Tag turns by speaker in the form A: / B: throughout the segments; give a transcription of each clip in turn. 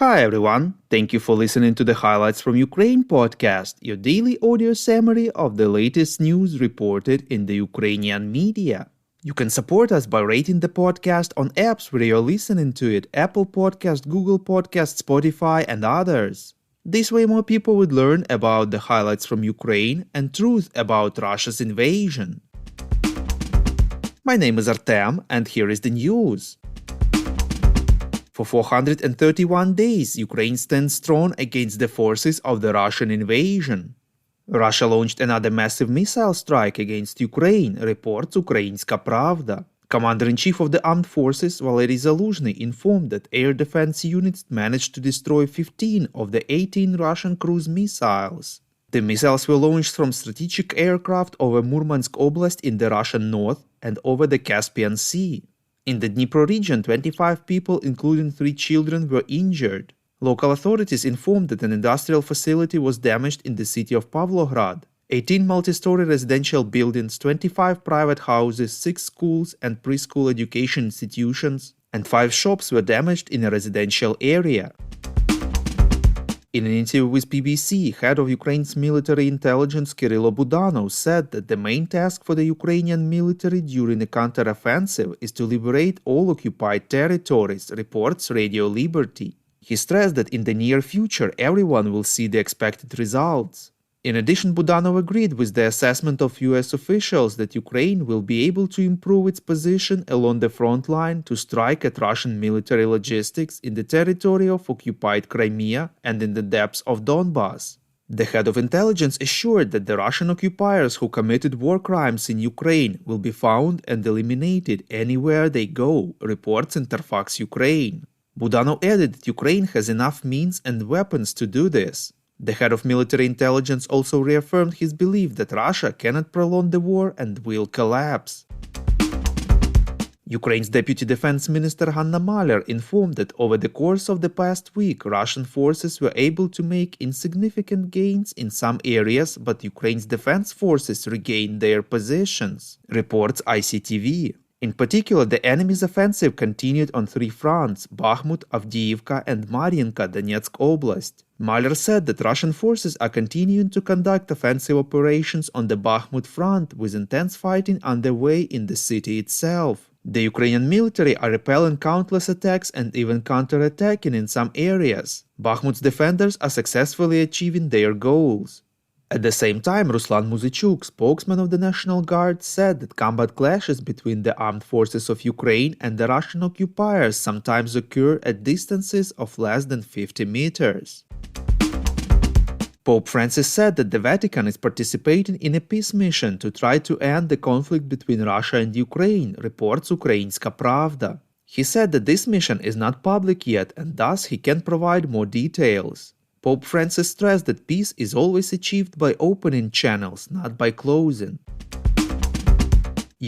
A: Hi everyone, thank you for listening to the Highlights from Ukraine podcast, your daily audio summary of the latest news reported in the Ukrainian media. You can support us by rating the podcast on apps where you're listening to it: Apple Podcast, Google Podcast, Spotify, and others. This way more people would learn about the highlights from Ukraine and truth about Russia's invasion. My name is Artem, and here is the news. For 431 days, Ukraine stands strong against the forces of the Russian invasion. Russia launched another massive missile strike against Ukraine, reports Ukrainska Pravda. Commander-in-Chief of the armed forces Valery Zaluzhny informed that air defense units managed to destroy 15 of the 18 Russian cruise missiles. The missiles were launched from strategic aircraft over Murmansk Oblast in the Russian north and over the Caspian Sea. In the Dnipro region, 25 people, including 3 children, were injured. Local authorities informed that an industrial facility was damaged in the city of Pavlograd. 18 multi-story residential buildings, 25 private houses, 6 schools and preschool education institutions, and 5 shops were damaged in a residential area. In an interview with BBC, head of Ukraine's military intelligence Kyrylo Budanov said that the main task for the Ukrainian military during the counter-offensive is to liberate all occupied territories, reports Radio Liberty. He stressed that in the near future everyone will see the expected results. In addition, Budanov agreed with the assessment of US officials that Ukraine will be able to improve its position along the front line to strike at Russian military logistics in the territory of occupied Crimea and in the depths of Donbass. The head of intelligence assured that the Russian occupiers who committed war crimes in Ukraine will be found and eliminated anywhere they go, reports Interfax Ukraine. Budanov added that Ukraine has enough means and weapons to do this. The head of military intelligence also reaffirmed his belief that Russia cannot prolong the war and will collapse. Ukraine's Deputy Defense Minister Hanna Maliar informed that over the course of the past week, Russian forces were able to make insignificant gains in some areas, but Ukraine's defense forces regained their positions, reports ICTV. In particular, the enemy's offensive continued on 3 fronts: Bakhmut, Avdiivka, and Mariinka, Donetsk Oblast. Maliar said that Russian forces are continuing to conduct offensive operations on the Bakhmut front, with intense fighting underway in the city itself. The Ukrainian military are repelling countless attacks and even counter-attacking in some areas. Bakhmut's defenders are successfully achieving their goals. At the same time, Ruslan Muzychuk, spokesman of the National Guard, said that combat clashes between the armed forces of Ukraine and the Russian occupiers sometimes occur at distances of less than 50 meters. Pope Francis said that the Vatican is participating in a peace mission to try to end the conflict between Russia and Ukraine, reports Ukrainska Pravda. He said that this mission is not public yet and thus he can't provide more details. Pope Francis stressed that peace is always achieved by opening channels, not by closing.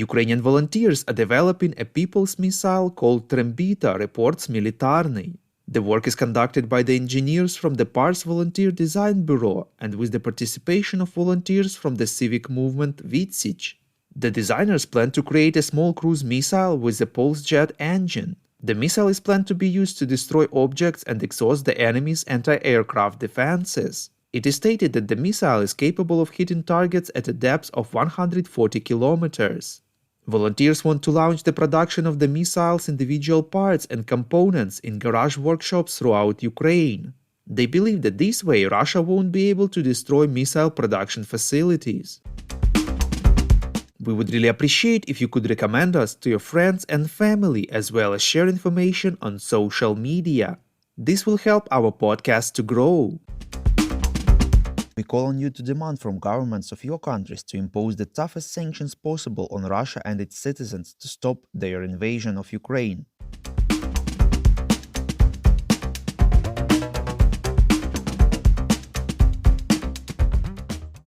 A: Ukrainian volunteers are developing a people's missile called Trembita, reports Militarny. The work is conducted by the engineers from the Pars Volunteer Design Bureau and with the participation of volunteers from the civic movement Vitsich. The designers plan to create a small cruise missile with a pulse jet engine. The missile is planned to be used to destroy objects and exhaust the enemy's anti-aircraft defenses. It is stated that the missile is capable of hitting targets at a depth of 140 kilometers. Volunteers want to launch the production of the missile's individual parts and components in garage workshops throughout Ukraine. They believe that this way Russia won't be able to destroy missile production facilities. We would really appreciate if you could recommend us to your friends and family, as well as share information on social media. This will help our podcast to grow. We call on you to demand from governments of your countries to impose the toughest sanctions possible on Russia and its citizens to stop their invasion of Ukraine.